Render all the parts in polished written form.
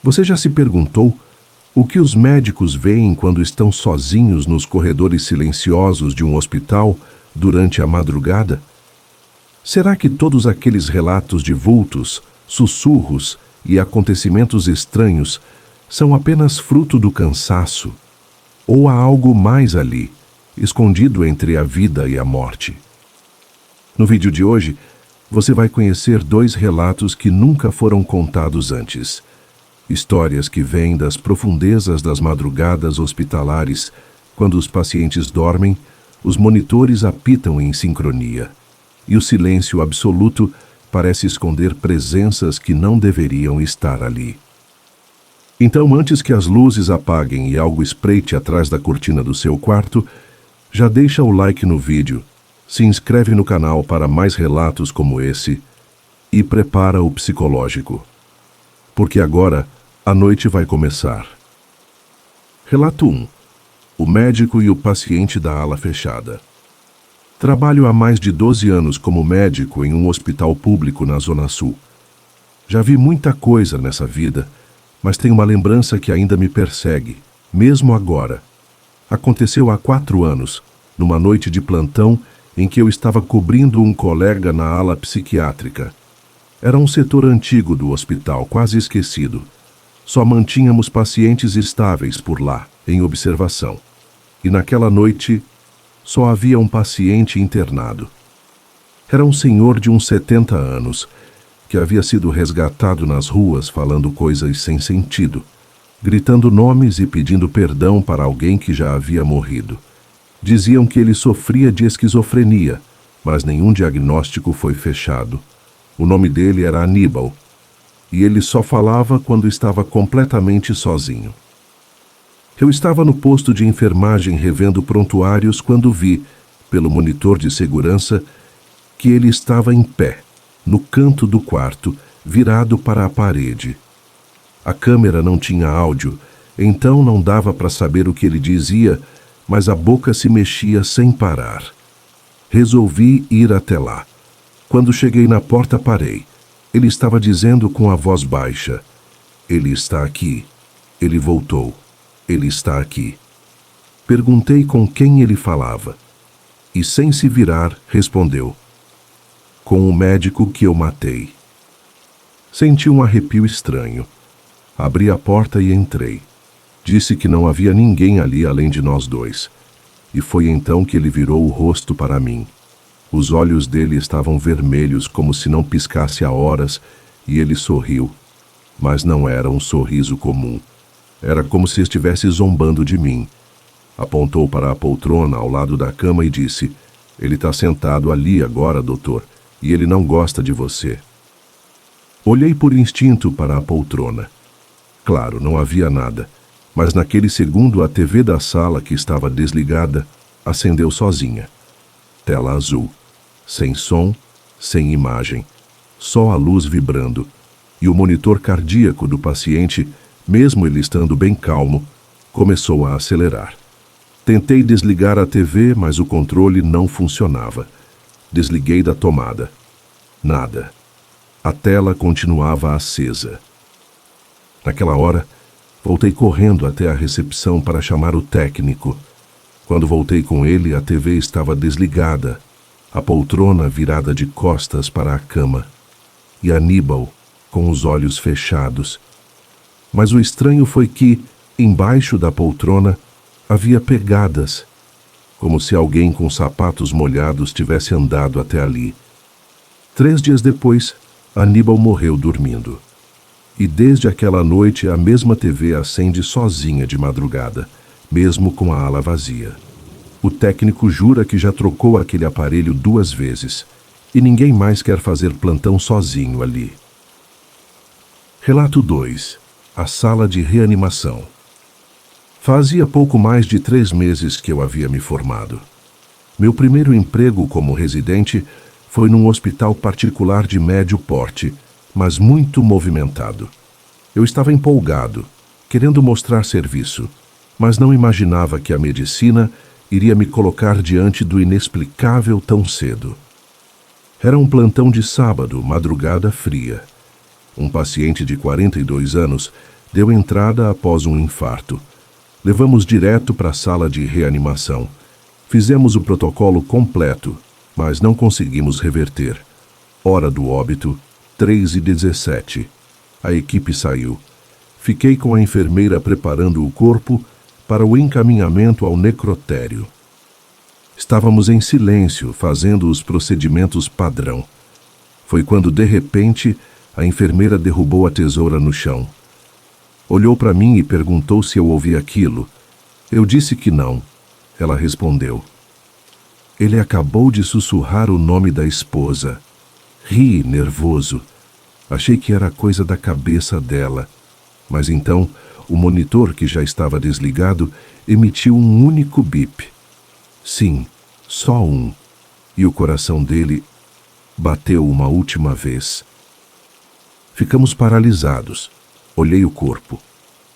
Você já se perguntou o que os médicos veem quando estão sozinhos nos corredores silenciosos de um hospital durante a madrugada? Será que todos aqueles relatos de vultos, sussurros e acontecimentos estranhos são apenas fruto do cansaço? Ou há algo mais ali, escondido entre a vida e a morte? No vídeo de hoje, você vai conhecer 2 relatos que nunca foram contados antes. Histórias que vêm das profundezas das madrugadas hospitalares, quando os pacientes dormem, os monitores apitam em sincronia, e o silêncio absoluto parece esconder presenças que não deveriam estar ali. Então, antes que as luzes apaguem e algo espreite atrás da cortina do seu quarto, já deixa o like no vídeo, se inscreve no canal para mais relatos como esse e prepara o psicológico. Porque agora a noite vai começar. Relato 1. O médico e o paciente da ala fechada. Trabalho há mais de 12 anos como médico em um hospital público na Zona Sul. Já vi muita coisa nessa vida, mas tenho uma lembrança que ainda me persegue, mesmo agora. Aconteceu há 4 anos, numa noite de plantão em que eu estava cobrindo um colega na ala psiquiátrica. Era um setor antigo do hospital, quase esquecido. Só mantínhamos pacientes estáveis por lá, em observação. E naquela noite, só havia um paciente internado. Era um senhor de uns 70 anos, que havia sido resgatado nas ruas falando coisas sem sentido, gritando nomes e pedindo perdão para alguém que já havia morrido. Diziam que ele sofria de esquizofrenia, mas nenhum diagnóstico foi fechado. O nome dele era Aníbal, e ele só falava quando estava completamente sozinho. Eu estava no posto de enfermagem revendo prontuários quando vi, pelo monitor de segurança, que ele estava em pé, no canto do quarto, virado para a parede. A câmera não tinha áudio, então não dava para saber o que ele dizia, mas a boca se mexia sem parar. Resolvi ir até lá. Quando cheguei na porta, parei. Ele estava dizendo com a voz baixa: "Ele está aqui. Ele voltou. Ele está aqui." Perguntei com quem ele falava. E sem se virar, respondeu: "Com o médico que eu matei." Senti um arrepio estranho. Abri a porta e entrei. Disse que não havia ninguém ali além de nós 2. E foi então que ele virou o rosto para mim. Os olhos dele estavam vermelhos como se não piscasse há horas, e ele sorriu. Mas não era um sorriso comum. Era como se estivesse zombando de mim. Apontou para a poltrona ao lado da cama e disse: "Ele está sentado ali agora, doutor, e ele não gosta de você." Olhei por instinto para a poltrona. Claro, não havia nada, mas naquele segundo a TV da sala, que estava desligada, acendeu sozinha. Tela azul, sem som, sem imagem, só a luz vibrando, e o monitor cardíaco do paciente, mesmo ele estando bem calmo, começou a acelerar. Tentei desligar a TV, mas o controle não funcionava. Desliguei da tomada. Nada. A tela continuava acesa. Naquela hora, voltei correndo até a recepção para chamar o técnico. Quando voltei com ele, a TV estava desligada, a poltrona virada de costas para a cama, e Aníbal com os olhos fechados. Mas o estranho foi que, embaixo da poltrona, havia pegadas, como se alguém com sapatos molhados tivesse andado até ali. 3 dias depois, Aníbal morreu dormindo. E desde aquela noite a mesma TV acende sozinha de madrugada, mesmo com a ala vazia. O técnico jura que já trocou aquele aparelho 2 vezes, e ninguém mais quer fazer plantão sozinho ali. Relato 2. A sala de reanimação. Fazia pouco mais de 3 meses que eu havia me formado. Meu primeiro emprego como residente foi num hospital particular de médio porte, mas muito movimentado. Eu estava empolgado, querendo mostrar serviço, mas não imaginava que a medicina iria me colocar diante do inexplicável tão cedo. Era um plantão de sábado, madrugada fria. Um paciente de 42 anos Deu entrada após um infarto. Levamos direto para a sala de reanimação. Fizemos o protocolo completo, mas não conseguimos reverter. Hora do óbito, 3h17. A equipe saiu. Fiquei com a enfermeira preparando o corpo para o encaminhamento ao necrotério. Estávamos em silêncio, fazendo os procedimentos padrão. Foi quando, de repente, a enfermeira derrubou a tesoura no chão. Olhou para mim e perguntou se eu ouvi aquilo. Eu disse que não. Ela respondeu: "Ele acabou de sussurrar o nome da esposa." Ri, nervoso. Achei que era coisa da cabeça dela. Mas então, o monitor, que já estava desligado, emitiu um único bip. Sim, só um. E o coração dele bateu uma última vez. Ficamos paralisados. Olhei o corpo.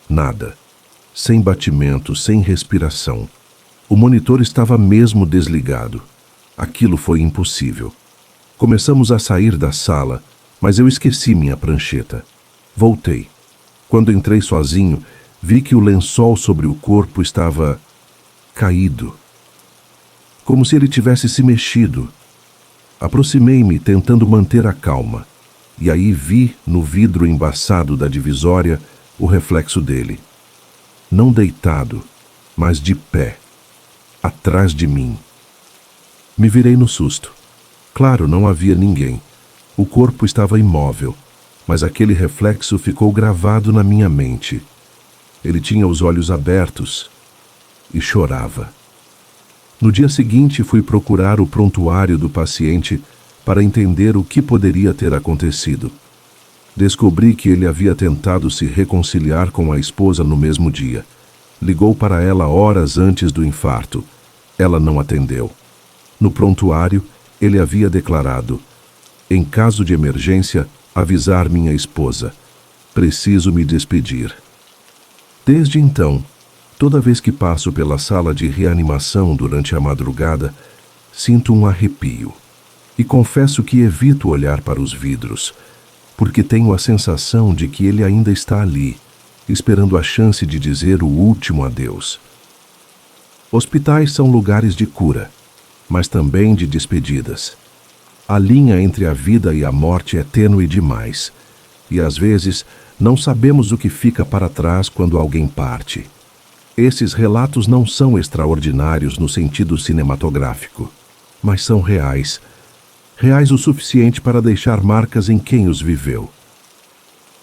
Nada. Sem batimento, sem respiração. O monitor estava mesmo desligado. Aquilo foi impossível. Começamos a sair da sala, mas eu esqueci minha prancheta. Voltei. Quando entrei sozinho, vi que o lençol sobre o corpo estava caído. Como se ele tivesse se mexido. Aproximei-me, tentando manter a calma, e aí vi, no vidro embaçado da divisória, o reflexo dele. Não deitado, mas de pé, atrás de mim. Me virei no susto. Claro, não havia ninguém. O corpo estava imóvel, mas aquele reflexo ficou gravado na minha mente. Ele tinha os olhos abertos e chorava. No dia seguinte, fui procurar o prontuário do paciente para entender o que poderia ter acontecido. Descobri que ele havia tentado se reconciliar com a esposa no mesmo dia. Ligou para ela horas antes do infarto. Ela não atendeu. No prontuário, ele havia declarado: "Em caso de emergência, avisar minha esposa. Preciso me despedir." Desde então, toda vez que passo pela sala de reanimação durante a madrugada, sinto um arrepio. E confesso que evito olhar para os vidros, porque tenho a sensação de que ele ainda está ali, esperando a chance de dizer o último adeus. Hospitais são lugares de cura, mas também de despedidas. A linha entre a vida e a morte é tênue demais, e às vezes não sabemos o que fica para trás quando alguém parte. Esses relatos não são extraordinários no sentido cinematográfico, mas são reais. Reais o suficiente para deixar marcas em quem os viveu.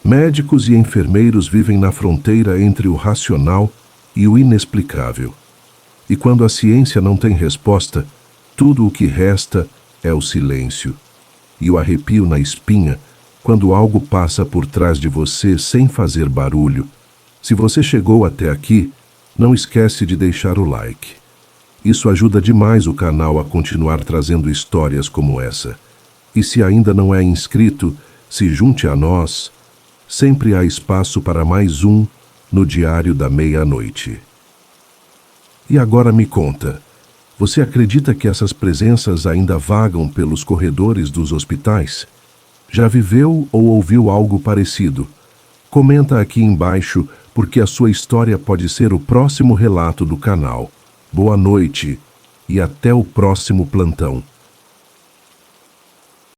Médicos e enfermeiros vivem na fronteira entre o racional e o inexplicável. E quando a ciência não tem resposta, tudo o que resta é o silêncio. E o arrepio na espinha quando algo passa por trás de você sem fazer barulho. Se você chegou até aqui, não esquece de deixar o like. Isso ajuda demais o canal a continuar trazendo histórias como essa. E se ainda não é inscrito, se junte a nós. Sempre há espaço para mais um no Diário da Meia-Noite. E agora me conta, você acredita que essas presenças ainda vagam pelos corredores dos hospitais? Já viveu ou ouviu algo parecido? Comenta aqui embaixo, porque a sua história pode ser o próximo relato do canal. Boa noite e até o próximo plantão.